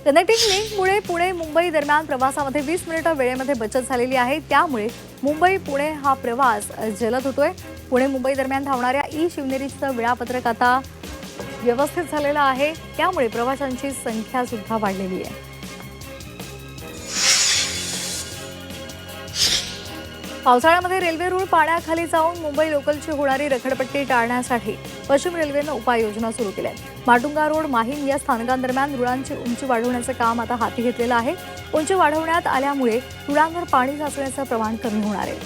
Connecting लिंकमुळे Pune Mumbai दरम्यान प्रवासामध्ये 20 मिनिटं वेळेमध्ये बचत झालेली आहे। त्यामुळे मुंबई पुणे हा प्रवास जलद होतोय। पुणे मुंबई दरम्यान धावणाऱ्या ई शिवनेरीचं वेळापत्रक आता व्यवस्थित झालेलं आहे। त्यामुळे प्रवाशांची संख्या सुद्धा वाढलेली आहे। पावसाळ्यामध्ये रेल्वे रूळ पाण्याखाली जाऊन मुंबई लोकलची होणारी रखडपट्टी टाळण्यासाठी पश्चिम रेल्वेनं उपाययोजना सुरू केल्या आहेत। माटुंगा रोड माहीम या स्थानकांदरम्यान रुळांची उंची वाढवण्याचं काम आता हाती घेतलेलं आहे। उंची वाढवण्यात आल्यामुळे रुळांवर पाणी साचण्याचं प्रमाण कमी होणार आहे।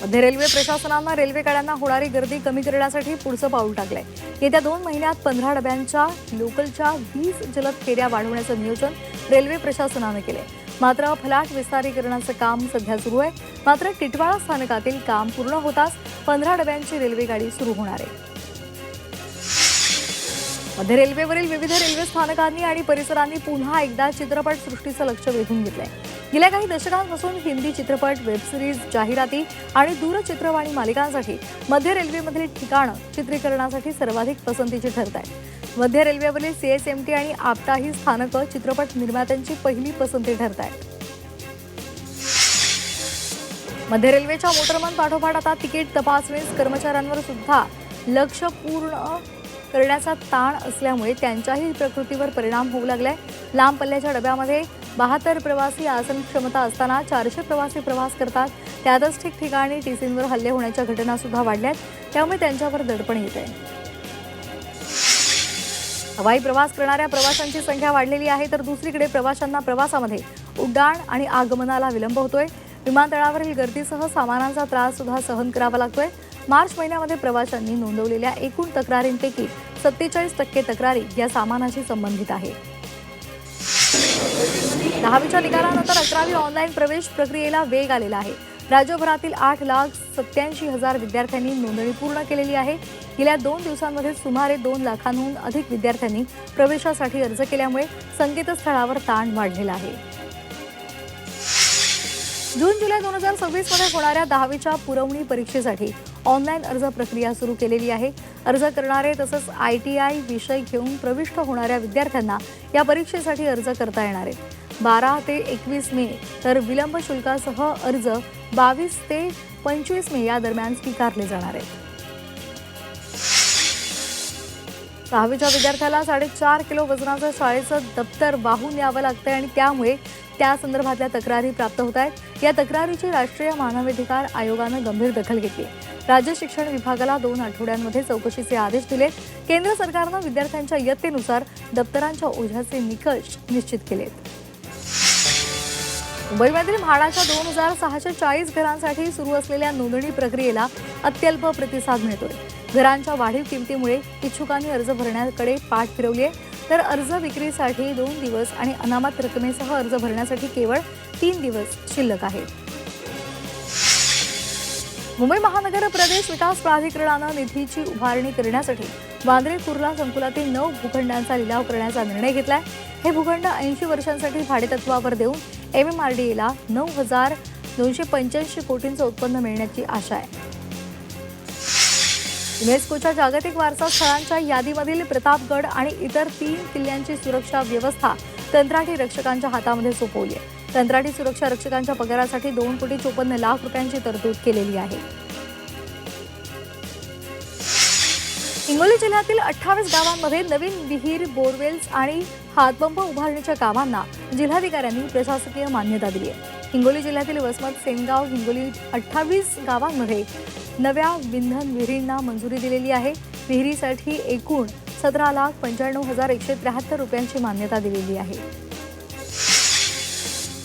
मध्य रेल्वे प्रशासनानं रेल्वे गाड्यांना होणारी गर्दी कमी करण्यासाठी पुढचं पाऊल टाकलंय। येत्या 2 महिन्यात 15 डब्यांच्या लोकलच्या 20 जलद फेऱ्या वाढवण्याचं नियोजन रेल्वे प्रशासनानं केलंय। मात्र फलाट विस्तारीकरणाचं काम सध्या सुरू आहे। मात्र टिटवाळा स्थानकातील काम पूर्ण होताच 15 डब्यांची रेल्वे गाडी सुरू होणार आहे। मध्य रेल्वेवरील विविध रेल्वे स्थानकांनी आणि परिसरांनी पुन्हा एकदा चित्रपट सृष्टीचं लक्ष वेधून घेतलंय। गेल्या काही दशकांपासून हिंदी चित्रपट, वेब सिरीज, जाहिराती आणि दूरचित्रवाणी मालिकांसाठी मध्य रेल्वेमधील ठिकाणं चित्रीकरणासाठी सर्वाधिक पसंतीची ठरत आहेत। मध्य रेल्वेवरील सीएसएमटी आणि आपटा ही स्थानकं चित्रपट निर्मात्यांची पहिली पसंती ठरत आहेत। मध्य रेल्वेच्या मोटरमन पाठोपाठ आता तिकीट तपासणीस कर्मचाऱ्यांवर सुद्धा लक्ष पूर्ण करण्याचा ताण असल्यामुळे त्यांच्याही प्रकृतीवर परिणाम होऊ लागलाय। लांब पल्ल्याच्या डब्यामध्ये 72 प्रवासी आसन क्षमता असताना 400 प्रवासी प्रवास करतात। त्यातच ठिकठिकाणी टीसींवर हल्ले होण्याच्या घटना सुद्धा वाढल्यात। त्यामुळे त्यांच्यावर दडपण येत आहे। हवाई प्रवास करणाऱ्या प्रवाशांची संख्या वाढलेली आहे, तर दुसरीकडे प्रवाशांना प्रवासामध्ये उड्डाण आणि आगमनाला विलंब होतोय। विमानतळावरील गर्दीसह सामानांचा त्रास सुद्धा सहन करावा लागतोय। मार्च महिन्यामध्ये प्रवाशांनी नोंदवलेल्या एकूण तक्रारींपैकी 47% तक्रारी या सामानाशी संबंधित आहेत। 10वीच्या निकालानंतर 11वी ऑनलाईन प्रवेश प्रक्रियेला वेग आलेला आहे। राज्यभरातील 8,87,000 विद्यार्थ्यांनी नोंदणी पूर्ण केलेली आहे। गेल्या 2 दिवसांमध्ये सुमारे 2 लाखांहून अधिक विद्यार्थ्यांनी प्रवेशासाठी अर्ज केल्यामुळे संकेतस्थळावर ताण वाढलेला आहे। जून-जुलै 2026 मध्ये होणाऱ्या 10वीच्या पुरवणी परीक्षेसाठी ऑनलाईन अर्ज प्रक्रिया सुरू केलेली आहे। अर्ज करणारे तसंच ITI विषय घेऊन प्रविष्ट होणाऱ्या विद्यार्थ्यांना या परीक्षेसाठी अर्ज करता येणार आहे। 12 ते 21 मे तर विलंब शुल्कासह अर्ज 22 ते 25 मे या दरम्यान स्वीकारले जाणार आहेत। 10वीच्या विद्यार्थ्याला 4.5 किलो वजनाचं शाळेचं दप्तर वाहून न्यावं लागतंय आणि त्यामुळे त्या संदर्भातल्या तक्रारी प्राप्त होत आहेत। या तक्रारीची राष्ट्रीय मानवाधिकार आयोगानं गंभीर दखल घेतली। राज्य शिक्षण विभागाला 2 आठवड्यांमध्ये चौकशीचे आदेश दिले। केंद्र सरकारनं विद्यार्थ्यांच्या इयत्तेनुसार दप्तरांच्या ओझ्याचे निकष निश्चित केलेत। मुंबईमधील म्हाडाच्या 2,640 घरांसाठी सुरू असलेल्या नोंदणी प्रक्रियेला अत्यल्प प्रतिसाद मिळतोय। घरांच्या वाढीव किमतीमुळे इच्छुकांनी अर्ज भरण्याकडे पाठ फिरवली आहे, तर अर्ज विक्रीसाठी 2 दिवस आणि अनामत रकमेसह अर्ज भरण्यासाठी केवळ 3 दिवस शिल्लक आहेत। मुंबई महानगर प्रदेश विकास प्राधिकरणानं निधीची उभारणी करण्यासाठी वांद्रे कुर्ला संकुलातील 9 भूखंडांचा लिलाव करण्याचा निर्णय घेतलाय। हे भूखंड 80 वर्षांसाठी भाडेतत्वावर देऊन MMRDAला 9,285 कोटींचं उत्पन्न मिळण्याची आशा आहे। युनेस्कोच्या जागतिक वारसा स्थळांच्या यादीमधील प्रतापगड आणि इतर 3 किल्ल्यांची सुरक्षा व्यवस्था कंत्राटी रक्षकांच्या हातामध्ये सोपवली आहे। कंत्राटी सुरक्षा रक्षकांच्या पगारासाठी 2,54,00,000 रुपयांची तरतूद केलेली आहे। हिंगोली जिल्ह्यातील 28 गावांमध्ये नवीन विहीर, बोरवेल्स आणि हातपंप उभारणीच्या कामांना जिल्हाधिकाऱ्यांनी प्रशासकीय मान्यता दिली आहे। हिंगोली जिल्ह्यातील वसमत, सेनगाव, हिंगोली 28 गावांमध्ये नव्या विंधन विहिरींना मंजुरी दिलेली आहे। विहिरीसाठी एकूण 17,95,173 रुपयांची मान्यता दिलेली आहे।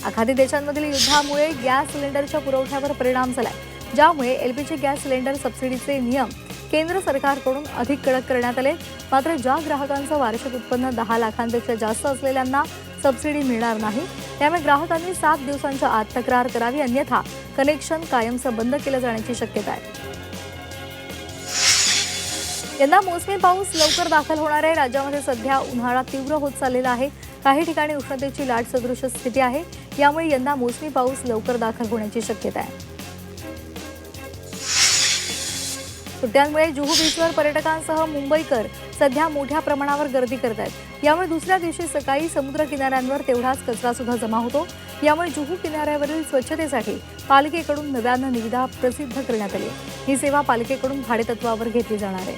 आखाती देशांमधील युद्धामुळे गॅस सिलेंडरच्या पुरवठ्यावर परिणाम झालाय, ज्यामुळे LPG गॅस सिलेंडर सबसिडीचे नियम केंद्र सरकारकडून अधिक कडक करण्यात आले। मात्र ज्या ग्राहकांचं वार्षिक उत्पन्न 10 लाखांपेक्षा जास्त असलेल्यांना सबसिडी मिळणार नाही। त्यामुळे ग्राहकांनी 7 दिवसांच्या आत तक्रार करावी, अन्यथा कनेक्शन कायमचं बंद केलं जाण्याची शक्यता आहे। यंदा मोसमी पाऊस लवकर दाखल होणार आहे। राज्यामध्ये सध्या उन्हाळा तीव्र होत चाललेला आहे। काही ठिकाणी उष्णतेची लाट सदृश स्थिती आहे। यामुळे यंदा मोसमी पाऊस लवकर दाखल होण्याची शक्यता आहे। सुट्ट्यांमुळे जुहू बीचवर पर्यटकांसह मुंबईकर सध्या मोठ्या प्रमाणावर गर्दी करत आहेत। यामुळे दुसऱ्या दिवशी सकाळी समुद्र किनाऱ्यांवर तेवढाच कचरा सुद्धा जमा होतो। यामुळे जुहू किनाऱ्यावरील स्वच्छतेसाठी पालिकेकडून नव्यानं निविदा प्रसिद्ध करण्यात आली। ही सेवा पालिकेकडून भाडेतत्वावर घेतली जाणार आहे।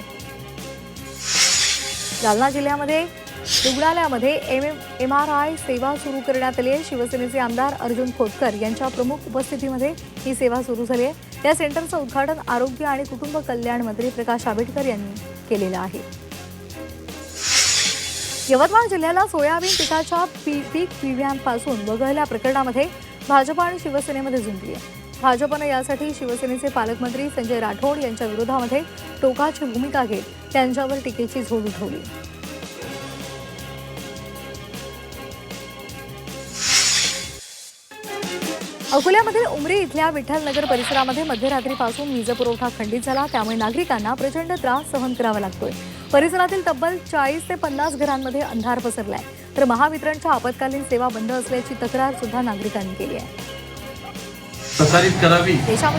जालना जिल्ह्यामध्ये रुग्णालयामध्ये MRI सेवा सुरू करण्यात आली आहे। शिवसेनेचे आमदार अर्जुन खोतकर यांच्या प्रमुख उपस्थितीमध्ये ही सेवा सुरू झाली आहे। या सेंटरचं उद्घाटन आरोग्य आणि कुटुंब कल्याण मंत्री प्रकाश आंबेडकर यांनी केलेलं आहे। यवतमाळ जिल्ह्याला सोयाबीन पिकाच्या पीक विम्यापासून वगळल्या प्रकरणामध्ये भाजप आणि शिवसेनेमध्ये झुंजली आहे। भाजपने यासाठी शिवसेनेचे पालकमंत्री संजय राठोड यांच्या विरोधामध्ये टोकाची भूमिका घेत त्यांच्यावर टीकेची झोड उठवली। अकोल्यामध्ये उमरी इथल्या विठ्ठलनगर परिसरामध्ये मध्यरात्रीपासून वीजपुरवठा खंडित झाला। त्यामुळे नागरिकांना प्रचंड त्रास सहन करावा लागतोय। परिसरातील तब्बल 40 ते 50 घरांमध्ये अंधार पसरलाय। तर महावितरणच्या आपत्कालीन सेवा बंद असल्याची तक्रार सुद्धा नागरिकांनी केली आहे। प्रसारित करावी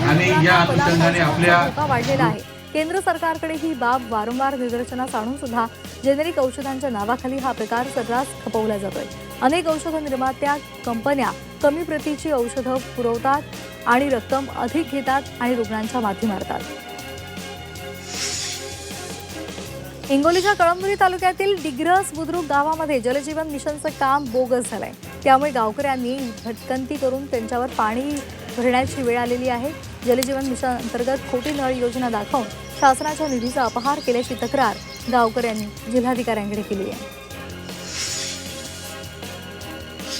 आणि या अनुषंगाने आपल्या वाढलेला आहे। केंद्र सरकारकडे ही बाब वारंवार निदर्शनास आणून सुद्धा जेनेरिक औषधांच्या नावाखाली हा प्रकार सर्रास खपवला जातोय। अनेक औषध निर्मात्या कंपन्या कमी प्रतीची औषधं पुरवतात आणि रक्कम अधिक घेतात आणि रुग्णांच्या माथी मारतात। हिंगोलीच्या कळमनुरी तालुक्यातील डिग्रस बुद्रुक गावामध्ये जलजीवन मिशनचं काम बोगस झालंय। त्यामुळे गावकऱ्यांनी भटकंती करून त्यांच्यावर पाणी भरण्याची वेळ आलेली आहे। जलजीवन मिशन अंतर्गत खोटी नळ योजना दाखवून शासनाच्या निधीचा अपहार केल्याची तक्रार गावकऱ्यांनी जिल्हाधिकाऱ्यांकडे केली आहे।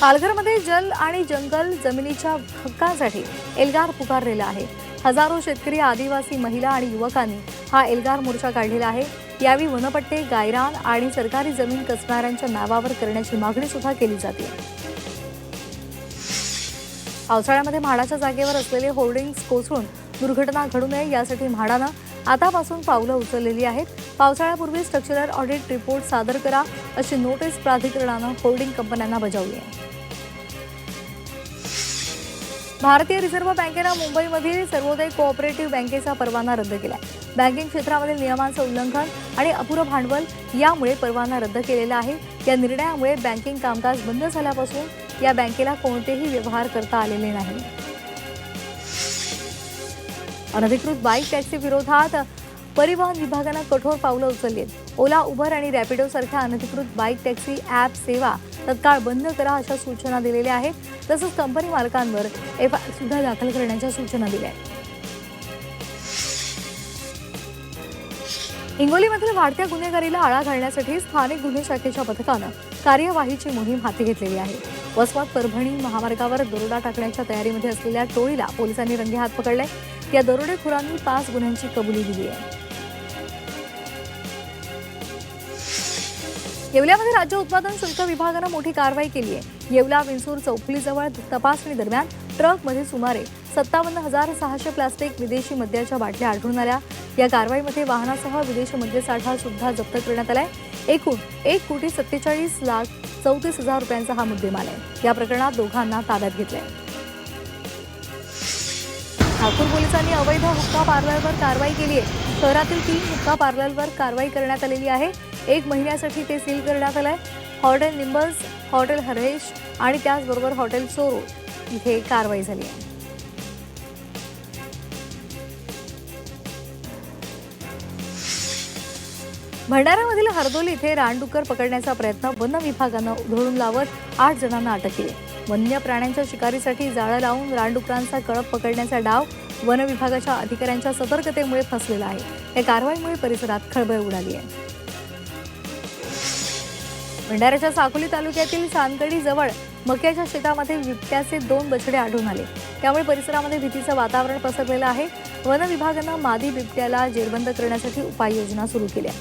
पालघरमध्ये जल आणि जंगल जमिनीच्या हक्कांसाठी एल्गार पुकारलेला आहे। हजारो शेतकरी, आदिवासी महिला आणि युवकांनी हा एल्गार मोर्चा काढलेला आहे। यावेळी वनपट्टे, गायरान आणि सरकारी जमीन कसणाऱ्यांच्या नावावर करण्याची मागणी सुद्धा केली जाते। पावसाळ्यामध्ये म्हाडाच्या जागेवर असलेले होर्डिंग्स कोसळून दुर्घटना घडू नये यासाठी म्हाडानं आतापासून पावलं उचललेली आहेत। पावसाळ्यापूर्वी स्ट्रक्चरल ऑडिट रिपोर्ट सादर करा अशी नोटीस प्राधिकरणानं होर्डिंग कंपन्यांना बजावली आहे। भारतीय रिझर्व्ह बँकेनं मुंबईमधील सर्वोदय कोऑपरेटिव्ह बँकेचा परवाना रद्द केला। बँकिंग क्षेत्रामधील नियमांचं उल्लंघन आणि अपुरं भांडवल यामुळे परवाना रद्द केलेला आहे। या निर्णयामुळे बँकिंग कामकाज बंद झाल्यापासून या बँकेला कोणतेही व्यवहार करता आलेले नाही। अनधिकृत बाईक टॅक्सी विरोधात परिवहन विभागानं कठोर पावलं उचलली आहेत। ओला, उबर आणि रॅपिडो सारख्या अनधिकृत बाईक टॅक्सी ॲप सेवा तत्काळ बंद करा अशा सूचना दिलेल्या आहेत। तसंच कंपनी मालकांवर FIR सुद्धा दाखल करण्याच्या सूचना दिल्या आहेत। हिंगोलीमधील वाढत्या गुन्हेगारीला आळा घालण्यासाठी स्थानिक गुन्हे शाखेच्या पथकानं कार्यवाहीची मोहीम हाती घेतलेली आहे। वसमत परभणी महामार्गावर दरोडा टाकण्याच्या तयारीमध्ये असलेल्या टोळीला पोलिसांनी रंगेहात पकडले। या दरोडेखोरांनी 5 गुन्ह्यांची कबुली दिली आहे। येवल्यामध्ये राज्य उत्पादन शुल्क विभागानं मोठी कारवाई केली आहे। येवला विंचूर चौफुलीजवळ तपासणी दरम्यान ट्रकमध्ये सुमारे 57,600 प्लास्टिक विदेशी मद्याच्या बाटल्या आढळून आल्या। या कारवाईमध्ये वाहनासह विदेशी मद्यसाठा सुद्धा जप्त करण्यात आलाय। एकूण 1,47,34,000 रुपयांचा हा मुद्देमाल आहे। या प्रकरणात दोघांना ताब्यात घेतलंय। ठाकूर पोलिसांनी अवैध हुक्का पार्लरवर कारवाई केली आहे। शहरातील 3 हुक्का पार्लरवर कारवाई करण्यात आलेली आहे। 1 महिन्यासाठी ते सील करण्यात आलंय। हॉटेल निंबल्स, हॉटेल हरेश आणि त्याचबरोबर हॉटेल सोरो इथे कारवाई झाली आहे। भंडाऱ्यामधील हरदोली इथे रानडुक्कर पकडण्याचा प्रयत्न वन विभागानं उधळून लावत 8 जणांना अटक केली। वन्य प्राण्यांच्या शिकारीसाठी जाळं लावून रानडुकरांचा कळप पकडण्याचा डाव वन विभागाच्या अधिकाऱ्यांच्या सतर्कतेमुळे फसलेला आहे। या कारवाईमुळे परिसरात खळबळ उडाली आहे। भंडाऱ्याच्या साकोली तालुक्यातील सानकडी जवळ मक्याच्या शेतामध्ये बिबट्याचे 2 बछडे आढळून आले। त्यामुळे परिसरामध्ये भीतीचं वातावरण पसरलेलं आहे। वन विभागानं मादी बिबट्याला जेरबंद करण्यासाठी उपाययोजना सुरू केल्या।